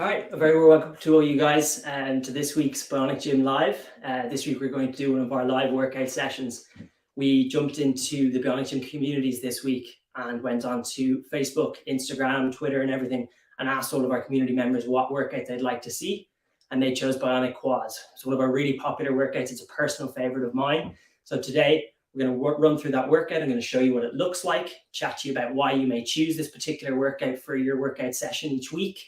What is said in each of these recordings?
All right, a very welcome to all you guys and to this week's BionicGym Live. This week we're going to do one of our live workout sessions. We jumped into the BionicGym communities this week and went on to Facebook, Instagram, Twitter and everything and asked all of our community members what workout they'd like to see, and they chose BionicQuads. It's one of our really popular workouts. It's a personal favorite of mine. So today we're going to run through that workout. I'm going to show you what it looks like, chat to you about why you may choose this particular workout for your workout session each week.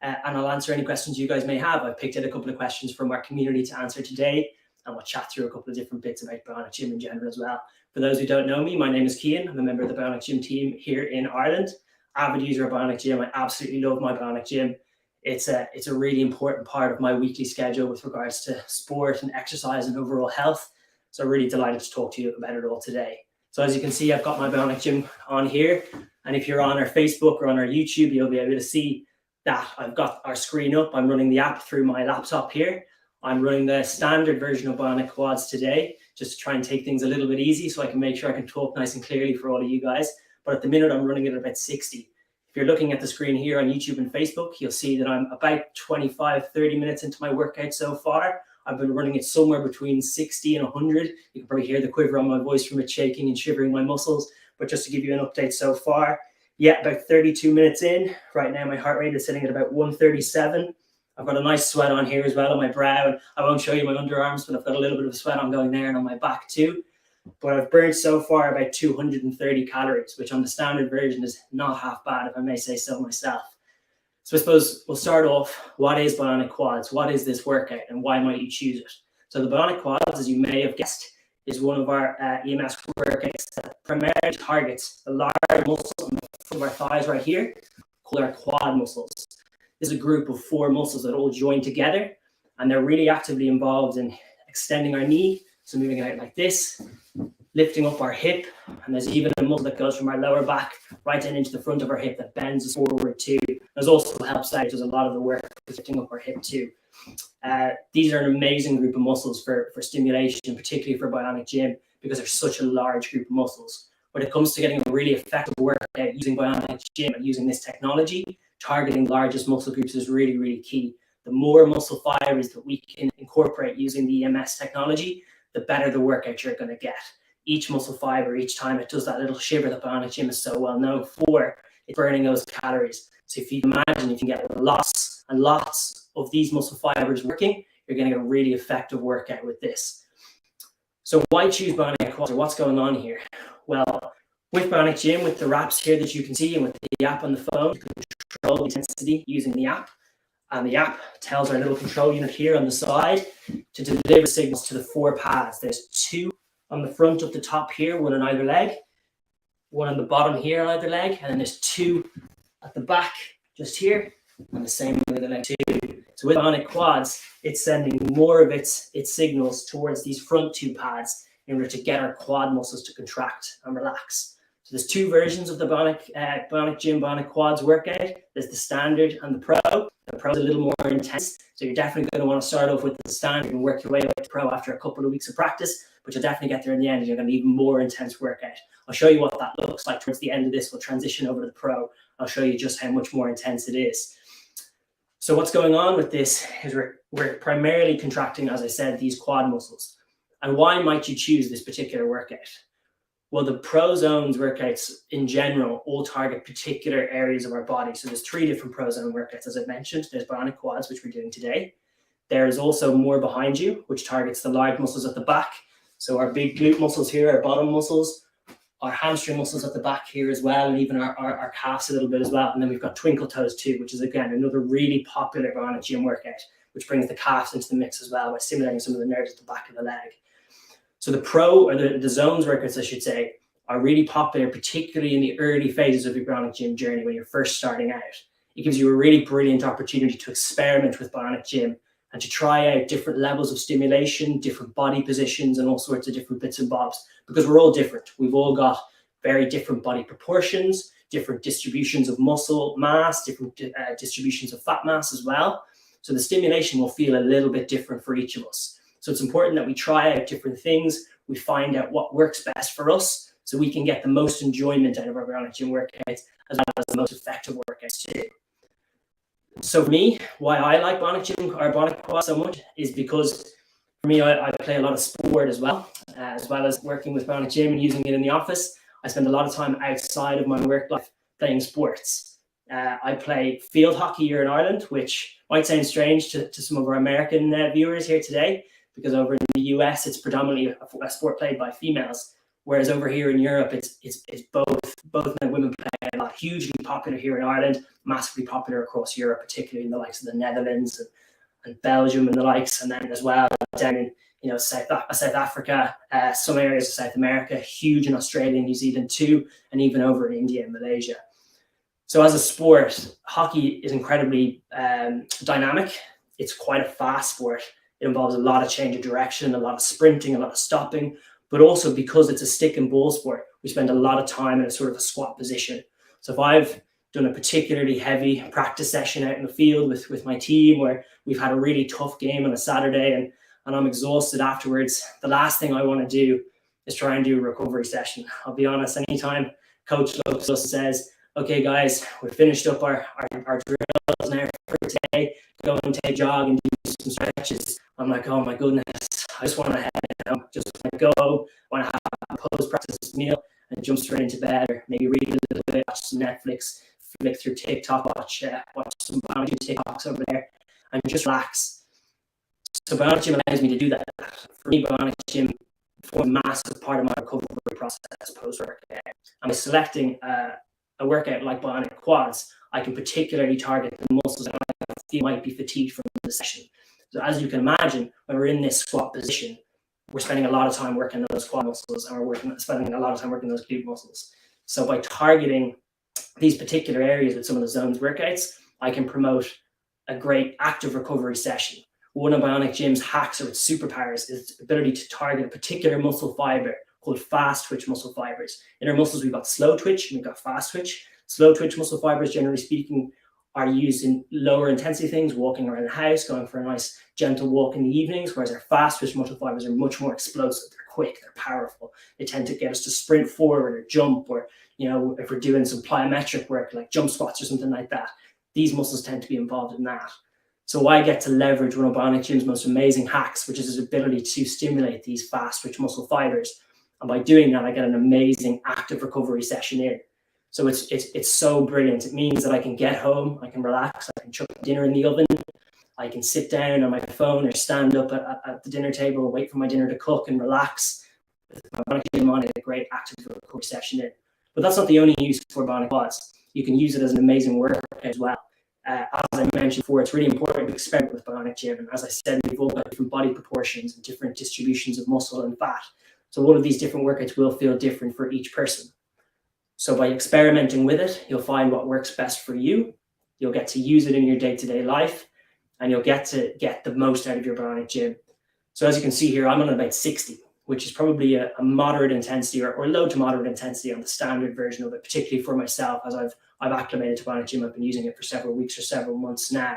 And I'll answer any questions you guys may have. I've picked out a couple of questions from our community to answer today, and we'll chat through a couple of different bits about BionicGym in general as well. For those who don't know me, my name is Cian. I'm a member of the BionicGym team here in Ireland. Avid user of BionicGym. I absolutely love my BionicGym. It's a really important part of my weekly schedule with regards to sport and exercise and overall health. So I'm really delighted to talk to you about it all today. So as you can see, I've got my BionicGym on here. And if you're on our Facebook or on our YouTube, you'll be able to see that I've got our screen up. I'm running the app through my laptop here. I'm running the standard version of BionicQuads today, just to try and take things a little bit easy so I can make sure I can talk nice and clearly for all of you guys. But at the minute, I'm running it at about 60. If you're looking at the screen here on YouTube and Facebook, you'll see that I'm about 25, 30 minutes into my workout so far. I've been running it somewhere between 60 and 100. You can probably hear the quiver on my voice from it shaking and shivering my muscles. But just to give you an update so far, yeah, about 32 minutes in. Right now, my heart rate is sitting at about 137. I've got a nice sweat on here as well on my brow. And I won't show you my underarms, but I've got a little bit of a sweat on going there and on my back too. But I've burned so far about 230 calories, which on the standard version is not half bad, if I may say so myself. So I suppose we'll start off, what is BionicQuads? What is this workout and why might you choose it? So the BionicQuads, as you may have guessed, is one of our EMS workouts that primarily targets the large muscles on the front of our thighs right here, called our quad muscles. This is a group of 4 muscles that all join together, and they're really actively involved in extending our knee, so moving it out like this, lifting up our hip, and there's even a muscle that goes from our lower back right down into the front of our hip that bends us forward too. There's also helps out, does a lot of the work lifting up our hip too. These are an amazing group of muscles for stimulation, particularly for BionicGym, because they're such a large group of muscles. When it comes to getting a really effective workout using BionicGym and using this technology, targeting largest muscle groups is really, really key. The more muscle fibers that we can incorporate using the EMS technology, the better the workout you're going to get. Each muscle fiber, each time it does that little shiver that BionicGym is so well known for, it's burning those calories. So if you can imagine, if you can get lots and lots of these muscle fibers working, you're going to get a really effective workout with this. So why choose BionicQuads, or what's going on here? Well, with BionicGym, with the wraps here that you can see and with the app on the phone, you can control the intensity using the app. And the app tells our little control unit here on the side to deliver signals to the 4 pads. There's 2 on the front of the top here, 1 on either leg, 1 on the bottom here on either leg, and then there's 2 at the back just here, and the same with the leg too. So with BionicQuads, it's sending more of its signals towards these front 2 pads in order to get our quad muscles to contract and relax. So there's 2 versions of the BionicGym BionicQuads workout. There's the standard and the pro. The pro is a little more intense, so you're definitely going to want to start off with the standard and work your way up to pro after a couple of weeks of practice, but you'll definitely get there in the end and you're going to need even more intense workout. I'll show you what that looks like towards the end of this. We'll transition over to the pro. I'll show you just how much more intense it is. So what's going on with this is we're primarily contracting, as I said, these quad muscles. And why might you choose this particular workout? Well, the Pro Zones workouts in general all target particular areas of our body. So there's 3 different Pro Zone workouts, as I've mentioned. There's BionicQuads, which we're doing today. There's also More Behind You, which targets the large muscles at the back. So our big glute muscles here, our bottom muscles, our hamstring muscles at the back here as well, and even our calves a little bit as well. And then we've got Twinkle Toes too, which is, again, another really popular BionicGym workout, which brings the calves into the mix as well by stimulating some of the nerves at the back of the leg. So the pro, or the zones workouts, I should say, are really popular, particularly in the early phases of your BionicGym journey when you're first starting out. It gives you a really brilliant opportunity to experiment with BionicGym and to try out different levels of stimulation, different body positions, and all sorts of different bits and bobs, because we're all different. We've all got very different body proportions, different distributions of muscle mass, different distributions of fat mass as well. So the stimulation will feel a little bit different for each of us. So it's important that we try out different things. We find out what works best for us so we can get the most enjoyment out of our BionicGym workouts as well as the most effective workouts too. So for me, why I like BionicGym or BionicQuads so much is because for me, I play a lot of sport as well as working with BionicGym and using it in the office. I spend a lot of time outside of my work life playing sports. I play field hockey here in Ireland, which might sound strange to some of our American viewers here today, because over in the US, it's predominantly a sport played by females. Whereas over here in Europe, it's both men and women play a lot. Hugely popular here in Ireland, massively popular across Europe, particularly in the likes of the Netherlands and Belgium and the likes, and then as well down in South Africa, some areas of South America, huge in Australia and New Zealand too, and even over in India and Malaysia. So as a sport, hockey is incredibly dynamic. It's quite a fast sport. It involves a lot of change of direction, a lot of sprinting, a lot of stopping, but also because it's a stick and ball sport, we spend a lot of time in a sort of a squat position. So if I've done a particularly heavy practice session out in the field with my team, where we've had a really tough game on a Saturday and I'm exhausted afterwards, the last thing I want to do is try and do a recovery session. I'll be honest, anytime coach looks at us and says, okay, guys, we've finished up our drills now for today, go and take a jog and do some stretches. I'm like, oh my goodness, I just want to head home, just want to go, want to have a post-practice meal and jump straight into bed, or maybe read a little bit, watch some Netflix, flick through TikTok, watch some BionicGym TikToks over there, and just relax. So BionicGym allows me to do that. For me, BionicGym forms a massive part of my recovery process post-workout. And by selecting a workout like BionicQuads, I can particularly target the muscles that I feel might be fatigued from the session. So as you can imagine, when we're in this squat position, we're spending a lot of time working those quad muscles, and we're spending a lot of time working those glute muscles. So by targeting these particular areas with some of the zones workouts, I can promote a great active recovery session. One of BionicGym's hacks or its superpowers is its ability to target a particular muscle fiber called fast twitch muscle fibers. In our muscles, we've got slow twitch and we've got fast twitch. Slow twitch muscle fibers, generally speaking, are used in lower intensity things, walking around the house, going for a nice gentle walk in the evenings, whereas our fast twitch muscle fibers are much more explosive. They're quick, they're powerful. They tend to get us to sprint forward or jump, or if we're doing some plyometric work like jump squats or something like that, these muscles tend to be involved in that. So I get to leverage one of BionicGym's most amazing hacks, which is his ability to stimulate these fast twitch muscle fibers. And by doing that, I get an amazing active recovery session in. So it's so brilliant. It means that I can get home, I can relax, I can chuck dinner in the oven, I can sit down on my phone or stand up at the dinner table, wait for my dinner to cook and relax with my BionicGym on, a great active recovery session in. But that's not the only use for BionicQuads. You can use it as an amazing workout as well. As I mentioned before, it's really important to experiment with BionicGym. And as I said, we've all got different body proportions and different distributions of muscle and fat. So all of these different workouts will feel different for each person. So by experimenting with it, you'll find what works best for you. You'll get to use it in your day-to-day life, and you'll get to get the most out of your BionicGym. So as you can see here, I'm on about 60, which is probably a moderate intensity or low to moderate intensity on the standard version of it, particularly for myself, as I've acclimated to BionicGym. I've been using it for several weeks or several months now.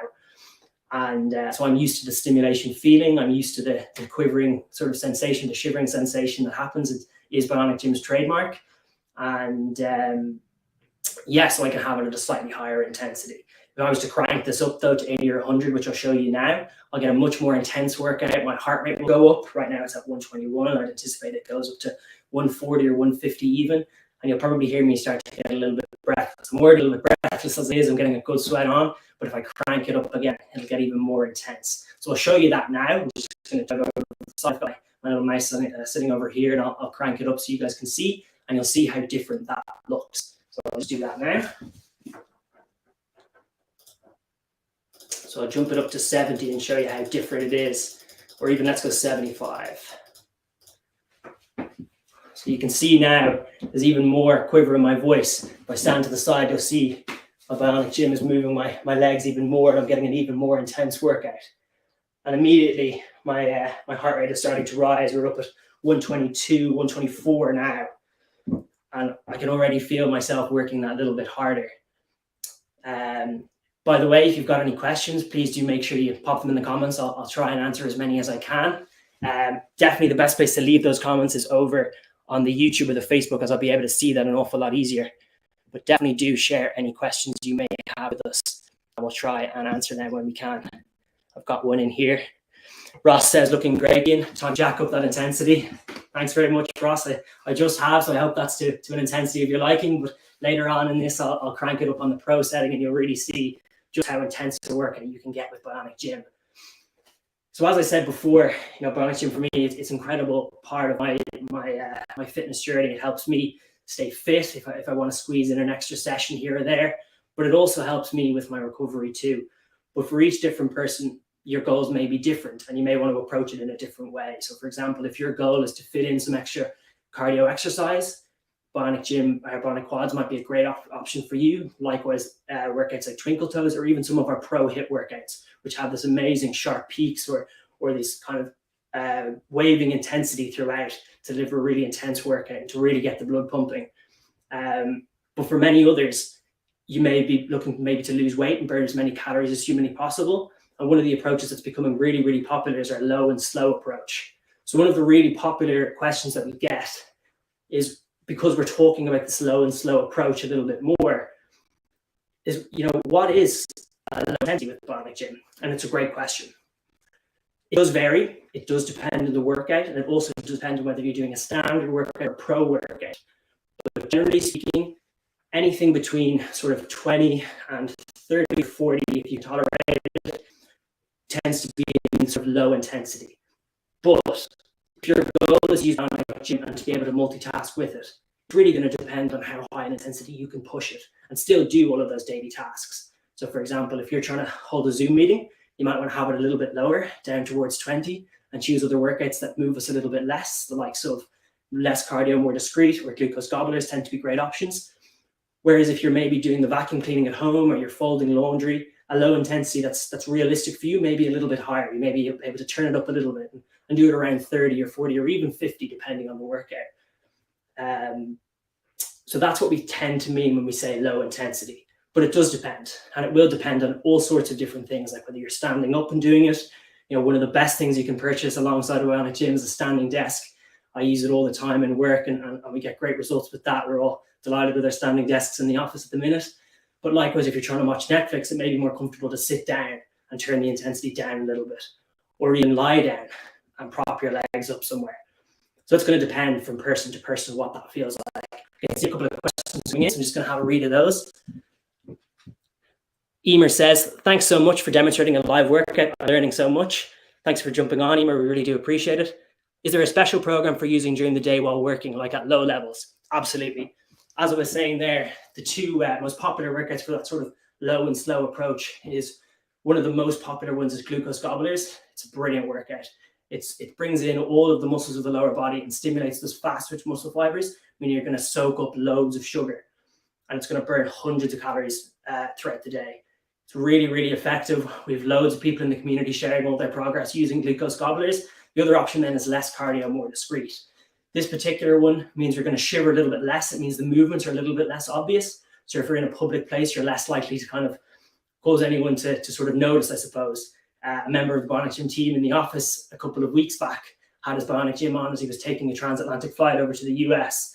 And so I'm used to the stimulation feeling. I'm used to the quivering sort of sensation, the shivering sensation that happens. It is BionicGym's trademark. And so I can have it at a slightly higher intensity. If I was to crank this up though to 80 or 100, which I'll show you now, I'll get a much more intense workout. My heart rate will go up. Right now it's at 121. I'd anticipate it goes up to 140 or 150 even. And you'll probably hear me start to get a little bit breathless. I'm already a little bit breathless as it is. I'm getting a good sweat on. But if I crank it up again, it'll get even more intense. So I'll show you that now. I'm just going to dive over the side. I've got my little mouse sitting over here, and I'll crank it up so you guys can see. And you'll see how different that looks. So I'll just do that now. So I'll jump it up to 70 and show you how different it is. Or even let's go 75. So you can see now there's even more quiver in my voice. If I stand to the side, you'll see my BionicGym is moving my legs even more, and I'm getting an even more intense workout. And immediately my heart rate is starting to rise. We're up at 122, 124 now. And I can already feel myself working that a little bit harder. By the way, if you've got any questions, please do make sure you pop them in the comments. I'll try and answer as many as I can. Definitely the best place to leave those comments is over on the YouTube or the Facebook, as I'll be able to see that an awful lot easier. But definitely do share any questions you may have with us. we'll try and answer them when we can. I've got one in here. Ross says, looking great, Ian. Time to jack up that intensity. Thanks very much, Ross. I just have, so I hope that's to an intensity of your liking. But later on in this, I'll crank it up on the pro setting, and you'll really see just how intense a workout you can get with BionicGym. So as I said before, BionicGym for me, it's an incredible part of my fitness journey. It helps me stay fit if I want to squeeze in an extra session here or there, but it also helps me with my recovery too. But for each different person, your goals may be different, and you may want to approach it in a different way. So for example, if your goal is to fit in some extra cardio exercise, BionicGym or BionicQuads might be a great option for you. Likewise, workouts like Twinkle Toes, or even some of our pro hit workouts, which have this amazing sharp peaks or this kind of waving intensity throughout to deliver a really intense workout and to really get the blood pumping. But for many others, you may be looking maybe to lose weight and burn as many calories as humanly possible. And one of the approaches that's becoming really, really popular is our low and slow approach. So one of the really popular questions that we get is, because we're talking about this low and slow approach a little bit more, is, what is low intensity with BionicGym? And it's a great question. It does vary. It does depend on the workout, and it also does depend on whether you're doing a standard workout or pro workout. But generally speaking, anything between sort of 20 and 30, 40, if you tolerate it, tends to be in sort of low intensity. But if your goal is to use BionicGym and to be able to multitask with it, it's really going to depend on how high an intensity you can push it and still do all of those daily tasks. So for example, if you're trying to hold a Zoom meeting, you might want to have it a little bit lower, down towards 20, and choose other workouts that move us a little bit less, the likes of less cardio, more discrete, or glucose gobblers tend to be great options. Whereas if you're maybe doing the vacuum cleaning at home, or you're folding laundry, a low intensity that's realistic for you may be a little bit higher. You may be able to turn it up a little bit and do it around 30 or 40 or even 50, depending on the workout. So that's what we tend to mean when we say low intensity. But it does depend, and it will depend on all sorts of different things, like whether you're standing up and doing it. One of the best things you can purchase alongside of BionicGym is a standing desk. I use it all the time in work, and we get great results with that. We're all delighted with our standing desks in the office at the minute. But likewise, if you're trying to watch Netflix, it may be more comfortable to sit down and turn the intensity down a little bit, or even lie down and prop your legs up somewhere. So it's going to depend from person to person what that feels like. I can see a couple of questions coming in, so I'm just going to have a read of those. Emer says, thanks so much for demonstrating a live workout. I'm learning so much. Thanks for jumping on, Emer. We really do appreciate it. Is there a special program for using during the day while working, like at low levels? Absolutely. As I was saying there, the two most popular workouts for that sort of low and slow approach is, one of the most popular ones is glucose gobblers. It's a brilliant workout. It brings in all of the muscles of the lower body and stimulates those fast twitch muscle fibers, meaning you're going to soak up loads of sugar, and it's going to burn hundreds of calories throughout the day. It's really, really effective. We have loads of people in the community sharing all their progress using glucose gobblers. The other option then is less cardio, more discrete. This particular one means you're going to shiver a little bit less. It means the movements are a little bit less obvious. So if you're in a public place, you're less likely to kind of cause anyone to sort of notice, I suppose. A member of the BionicGym team in the office a couple of weeks back had his BionicGym on as he was taking a transatlantic flight over to the US.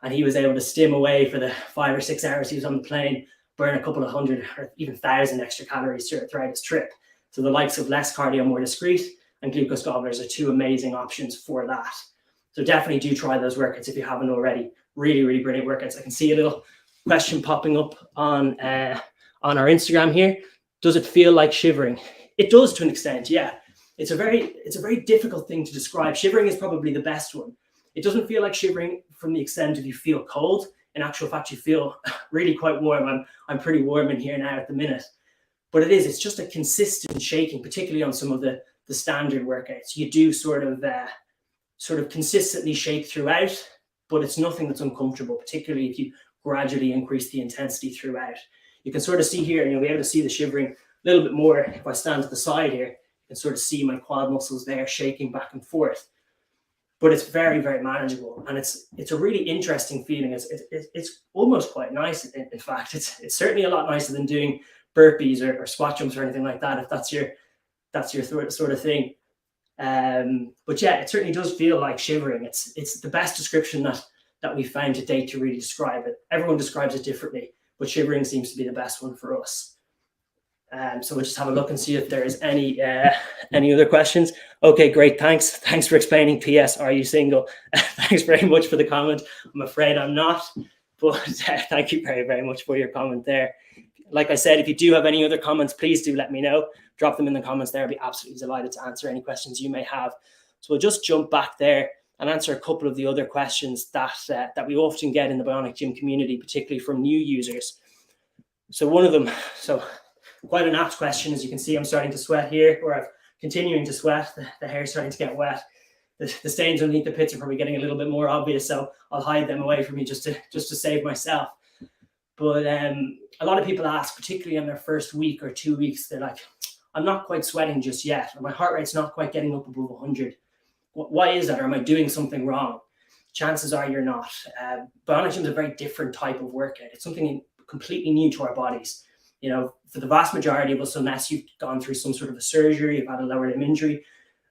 And he was able to stim away for the 5 or 6 hours he was on the plane, burn a couple of hundred or even 1,000 extra calories throughout his trip. So the likes of less cardio, more discrete, and glucose gobblers are two amazing options for that. So definitely do try those workouts if you haven't already. Really, really brilliant workouts. I can see a little question popping up on our Instagram here. Does it feel like shivering? It does to an extent, yeah. It's a very difficult thing to describe. Shivering is probably the best one. It doesn't feel like shivering from the extent of you feel cold. In actual fact, you feel really quite warm. I'm pretty warm in here now at the minute. But it's just a consistent shaking, particularly on some of the standard workouts. You do sort of consistently shake throughout, but it's nothing that's uncomfortable, particularly if you gradually increase the intensity throughout. You can sort of see here, and you'll be able to see the shivering a little bit more if I stand to the side here. You can sort of see my quad muscles there shaking back and forth. But it's very, very manageable, and it's a really interesting feeling. It's almost quite nice. In fact, it's certainly a lot nicer than doing burpees or squat jumps or anything like that, if that's your sort of thing. But yeah, it certainly does feel like shivering. It's the best description that we found to date to really describe it. Everyone describes it differently, but shivering seems to be the best one for us. So we'll just have a look and see if there's any other questions. Okay, great. Thanks for explaining. PS, are you single? Thanks very much for the comment. I'm afraid I'm not, but thank you very, very much for your comment there. Like I said, if you do have any other comments, please do let me know. Drop them in the comments there. I'll be absolutely delighted to answer any questions you may have. So we'll just jump back there and answer a couple of the other questions that we often get in the BionicGym community, particularly from new users. So one of them, quite an apt question. As you can see, I'm starting to sweat here, or I'm continuing to sweat. The hair's starting to get wet. The stains underneath the pits are probably getting a little bit more obvious, so I'll hide them away from you just to save myself. But a lot of people ask, particularly in their first week or 2 weeks, they're like, I'm not quite sweating just yet, or my heart rate's not quite getting up above 100. Why is that? Or am I doing something wrong? Chances are you're not. BionicGym is a very different type of workout. It's something completely new to our bodies. You know, for the vast majority of us, unless you've gone through some sort of a surgery, you've had a lower limb injury,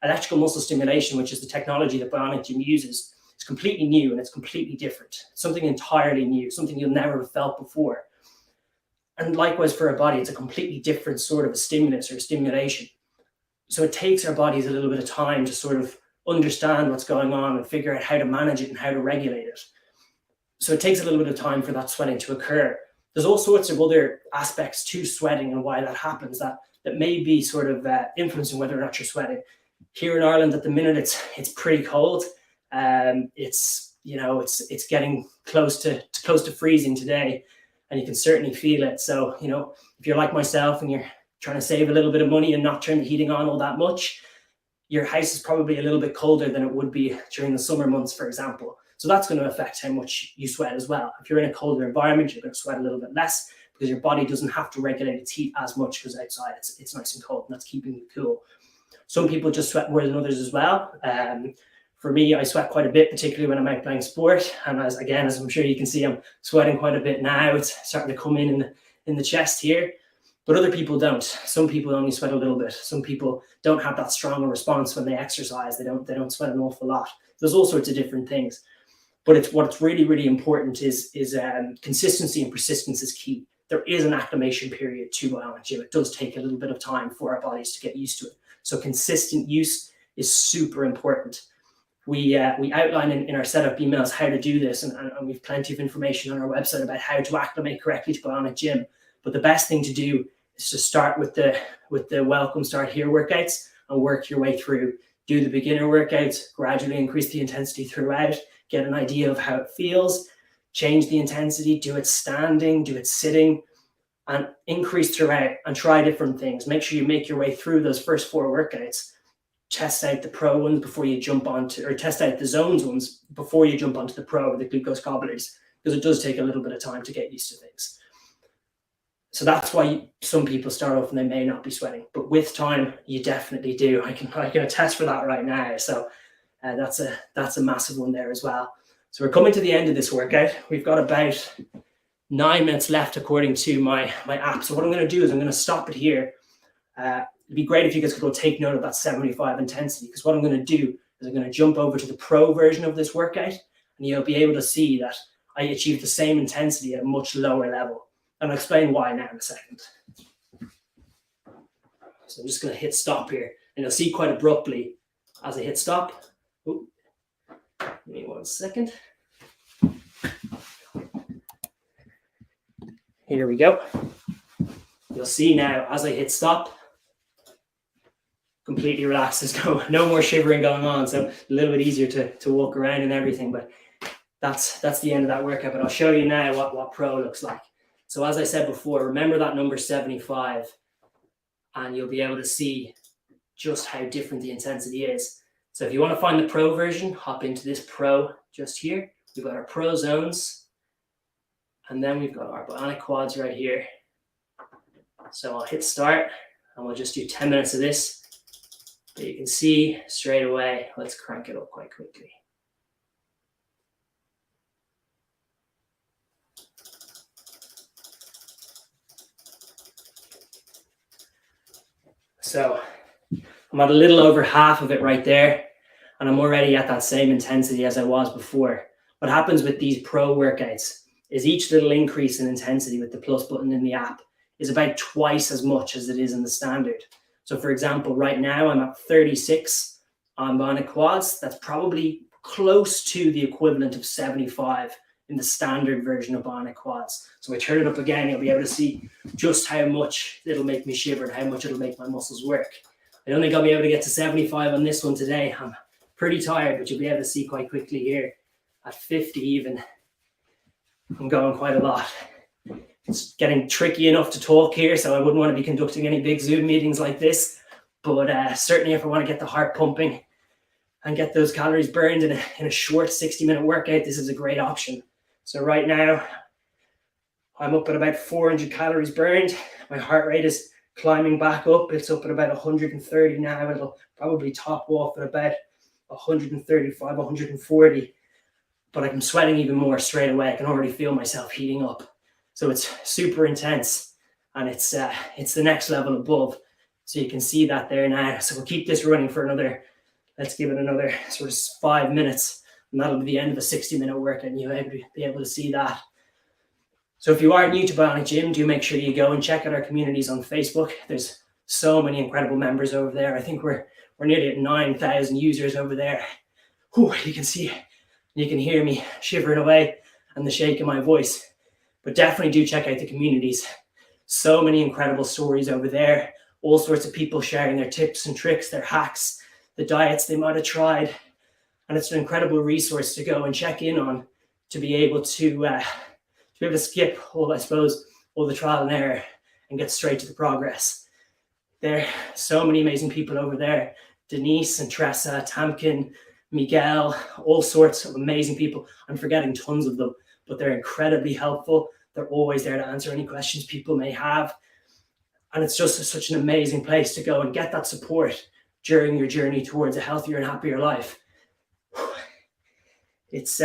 electrical muscle stimulation, which is the technology that BionicGym uses, is completely new and it's completely different. It's something entirely new, something you'll never have felt before. And likewise for our body, it's a completely different sort of a stimulus or stimulation. So it takes our bodies a little bit of time to sort of understand what's going on and figure out how to manage it and how to regulate it. So it takes a little bit of time for that sweating to occur. There's all sorts of other aspects to sweating and why that happens that may be sort of influencing whether or not you're sweating. Here in Ireland at the minute, it's pretty cold. It's getting close to freezing today, and you can certainly feel it. So, you know, if you're like myself and you're trying to save a little bit of money and not turn the heating on all that much, your house is probably a little bit colder than it would be during the summer months, for example. So that's going to affect how much you sweat as well. If you're in a colder environment, you're going to sweat a little bit less because your body doesn't have to regulate its heat as much because outside it's nice and cold and that's keeping you cool. Some people just sweat more than others as well. For me, I sweat quite a bit, particularly when I'm out playing sport. And as I'm sure you can see, I'm sweating quite a bit now. It's starting to come in the chest here. But other people don't. Some people only sweat a little bit. Some people don't have that strong a response when they exercise. They don't sweat an awful lot. There's all sorts of different things. But what's really, really important is consistency and persistence is key. There is an acclimation period to BionicGym. It does take a little bit of time for our bodies to get used to it. So consistent use is super important. We outline in our setup emails how to do this, and we've plenty of information on our website about how to acclimate correctly to BionicGym. But the best thing to do is to start with the welcome start here workouts and work your way through. Do the beginner workouts, gradually increase the intensity throughout, get an idea of how it feels, change the intensity, do it standing, do it sitting, and increase throughout and try different things. Make sure you make your way through those first 4 workouts. Test out the pro ones before you jump onto, or test out the zones ones before you jump onto the pro or the glucose gobblers, because it does take a little bit of time to get used to things. So that's why some people start off and they may not be sweating, but with time, you definitely do. I can attest for that right now. So that's a massive one there as well. So we're coming to the end of this workout. We've got about 9 minutes left according to my app. So what I'm going to do is I'm going to stop it here. It'd be great if you guys could go take note of that 75 intensity, because what I'm going to do is I'm going to jump over to the pro version of this workout, and you'll be able to see that I achieved the same intensity at a much lower level. And I'll explain why now in a second. So I'm just going to hit stop here, and you'll see quite abruptly as I hit stop. Ooh, give me 1 second. Here we go. You'll see now as I hit stop, completely relaxed. There's no more shivering going on, so a little bit easier to walk around and everything. But that's the end of that workout. But I'll show you now what pro looks like. So as I said before, remember that number 75, and you'll be able to see just how different the intensity is. So if you want to find the pro version, hop into this pro just here. We've got our pro zones, and then we've got our BionicQuads right here. So I'll hit start, and we'll just do 10 minutes of this. But you can see straight away, let's crank it up quite quickly. So I'm at a little over half of it right there, and I'm already at that same intensity as I was before. What happens with these pro workouts is each little increase in intensity with the plus button in the app is about twice as much as it is in the standard. So for example, right now I'm at 36 on BionicQuads. That's probably close to the equivalent of 75 in the standard version of BionicQuads. So I turn it up again, you'll be able to see just how much it'll make me shiver and how much it'll make my muscles work. I don't think I'll be able to get to 75 on this one today. I'm pretty tired, but you'll be able to see quite quickly here. At 50 even, I'm going quite a lot. It's getting tricky enough to talk here, so I wouldn't want to be conducting any big Zoom meetings like this. But certainly if I want to get the heart pumping and get those calories burned in a short 60-minute workout, this is a great option. So right now, I'm up at about 400 calories burned. My heart rate is climbing back up. It's up at about 130 now. It'll probably top off at about 135, 140. But I'm sweating even more straight away. I can already feel myself heating up. So it's super intense, and it's the next level above. So you can see that there now. So we'll keep this running for another, let's give it another sort of 5 minutes, and that'll be the end of a 60-minute workout, and you'll be able to see that. So if you are new to BionicGym, do make sure you go and check out our communities on Facebook. There's so many incredible members over there. I think we're nearly at 9,000 users over there. Whew, you can see, you can hear me shivering away and the shake in my voice. But definitely do check out the communities. So many incredible stories over there. All sorts of people sharing their tips and tricks, their hacks, the diets they might have tried. And it's an incredible resource to go and check in on, to be able to skip all the trial and error and get straight to the progress. There are so many amazing people over there. Denise and Tressa, Tamkin, Miguel, all sorts of amazing people. I'm forgetting tons of them, but they're incredibly helpful. They're always there to answer any questions people may have. And it's just such an amazing place to go and get that support during your journey towards a healthier and happier life. It's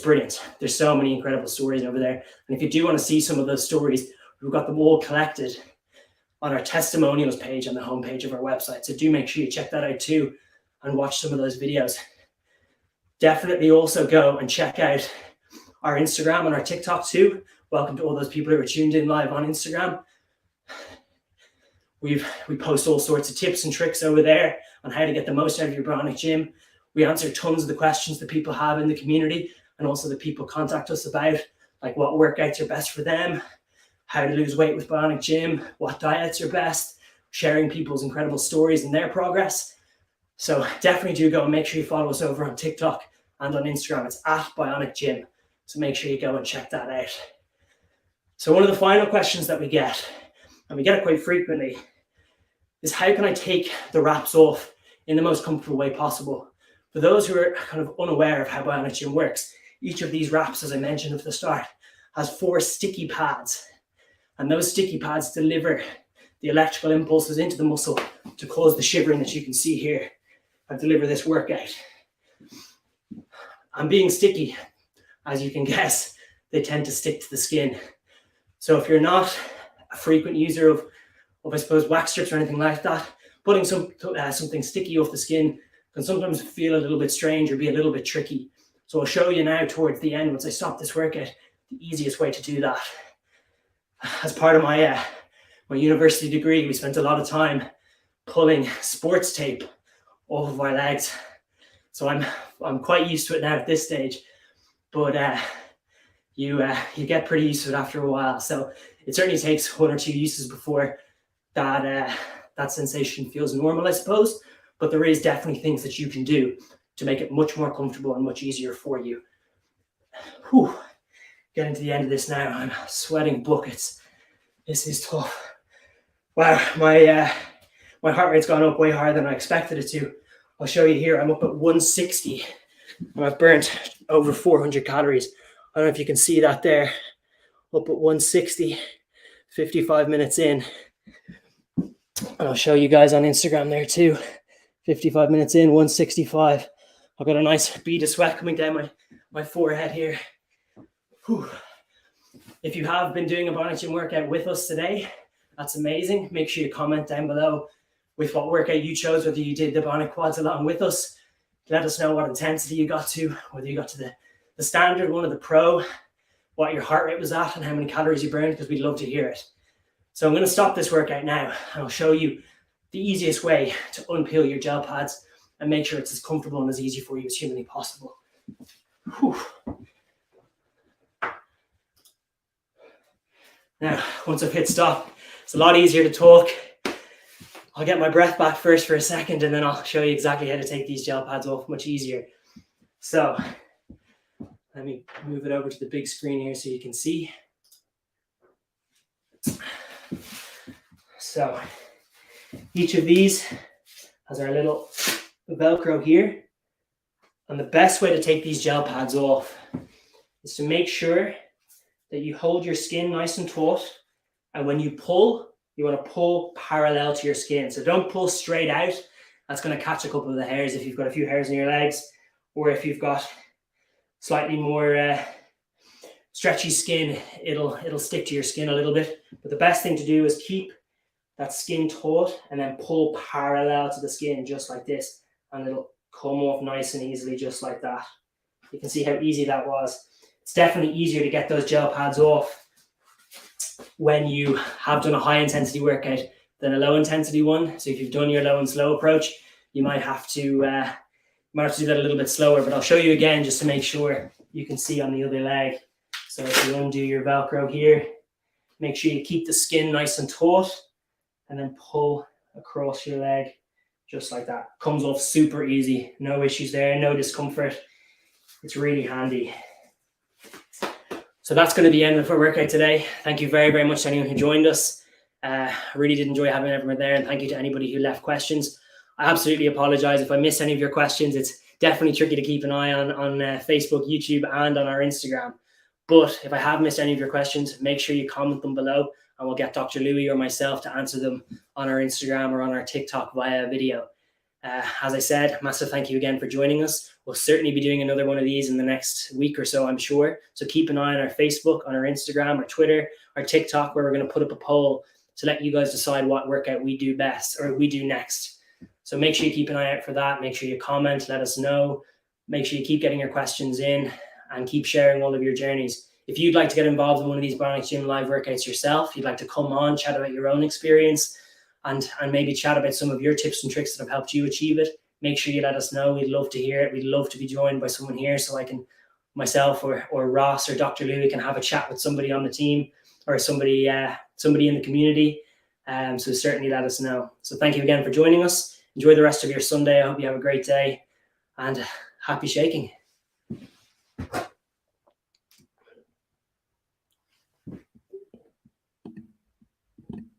brilliant. There's so many incredible stories over there. And if you do want to see some of those stories, we've got them all collected on our testimonials page on the homepage of our website. So do make sure you check that out too and watch some of those videos. Definitely also go and check out our Instagram and our TikTok too. Welcome to all those people who are tuned in live on Instagram. We post all sorts of tips and tricks over there on how to get the most out of your BionicGym. We answer tons of the questions that people have in the community, and also that people contact us about, like what workouts are best for them, how to lose weight with BionicGym, what diets are best, sharing people's incredible stories and their progress. So definitely do go and make sure you follow us over on TikTok and on Instagram. It's at BionicGym. So make sure you go and check that out. So one of the final questions that we get, and we get it quite frequently, is how can I take the wraps off in the most comfortable way possible? For those who are kind of unaware of how BionicGym works, each of these wraps, as I mentioned at the start, has 4 sticky pads. And those sticky pads deliver the electrical impulses into the muscle to cause the shivering that you can see here and deliver this workout. And being sticky, as you can guess, they tend to stick to the skin. So if you're not a frequent user of I suppose, wax strips or anything like that, putting something sticky off the skin can sometimes feel a little bit strange or be a little bit tricky. So I'll show you now towards the end, once I stop this workout, the easiest way to do that. As part of my university degree, we spent a lot of time pulling sports tape off of our legs. So I'm quite used to it now at this stage, but you get pretty used to it after a while. So it certainly takes 1 or 2 uses before that sensation feels normal, I suppose. But there is definitely things that you can do to make it much more comfortable and much easier for you. Whew. Getting to the end of this now, I'm sweating buckets. This is tough. Wow, my heart rate's gone up way higher than I expected it to. I'll show you here. I'm up at 160 and I've burnt over 400 calories. I don't know if you can see that there. Up at 160, 55 minutes in. And I'll show you guys on Instagram there too. 55 minutes in, 165. I've got a nice bead of sweat coming down my forehead here. Whew. If you have been doing a BionicGym workout with us today, that's amazing. Make sure you comment down below with what workout you chose, whether you did the BionicQuads along with us. Let us know what intensity you got to, whether you got to the standard one or the pro, what your heart rate was at and how many calories you burned, because we'd love to hear it. So I'm going to stop this workout now, and I'll show you the easiest way to unpeel your gel pads and make sure it's as comfortable and as easy for you as humanly possible. Whew. Now, once I've hit stop, it's a lot easier to talk. I'll get my breath back first for a second, and then I'll show you exactly how to take these gel pads off much easier. So let me move it over to the big screen here so you can see. So each of these has our little Velcro here. And the best way to take these gel pads off is to make sure that you hold your skin nice and taut. And when you pull, you want to pull parallel to your skin. So don't pull straight out. That's going to catch a couple of the hairs if you've got a few hairs in your legs, or if you've got slightly more stretchy skin, it'll stick to your skin a little bit. But the best thing to do is keep that skin taut and then pull parallel to the skin just like this, and it'll come off nice and easily just like that. You can see how easy that was. It's definitely easier to get those gel pads off when you have done a high intensity workout than a low intensity one. So if you've done your low and slow approach, you might have to do that a little bit slower, but I'll show you again just to make sure you can see on the other leg. So if you undo your Velcro here, make sure you keep the skin nice and taut and then pull across your leg just like that. Comes off super easy, no issues there, no discomfort. It's really handy. So that's going to be the end of our workout today. Thank you very, very much to anyone who joined us. I really did enjoy having everyone there, and thank you to anybody who left questions. I absolutely apologize if I missed any of your questions. It's definitely tricky to keep an eye on Facebook, YouTube, and on our Instagram. But if I have missed any of your questions, make sure you comment them below, and we'll get Dr. Louis or myself to answer them on our Instagram or on our TikTok via video. As I said, massive thank you again for joining us. We'll certainly be doing another one of these in the next week or so, I'm sure. So keep an eye on our Facebook, on our Instagram, our Twitter, our TikTok, where we're going to put up a poll to let you guys decide what workout we do best or we do next. So make sure you keep an eye out for that. Make sure you comment, let us know. Make sure you keep getting your questions in and keep sharing all of your journeys. If you'd like to get involved in one of these BionicGym live workouts yourself, you'd like to come on, chat about your own experience, and maybe chat about some of your tips and tricks that have helped you achieve it, make sure you let us know. We'd love to hear it. We'd love to be joined by someone here so I can, myself or Ross or Dr. Louis can have a chat with somebody on the team or somebody in the community. So certainly let us know. So thank you again for joining us. Enjoy the rest of your Sunday. I hope you have a great day, and happy shaking.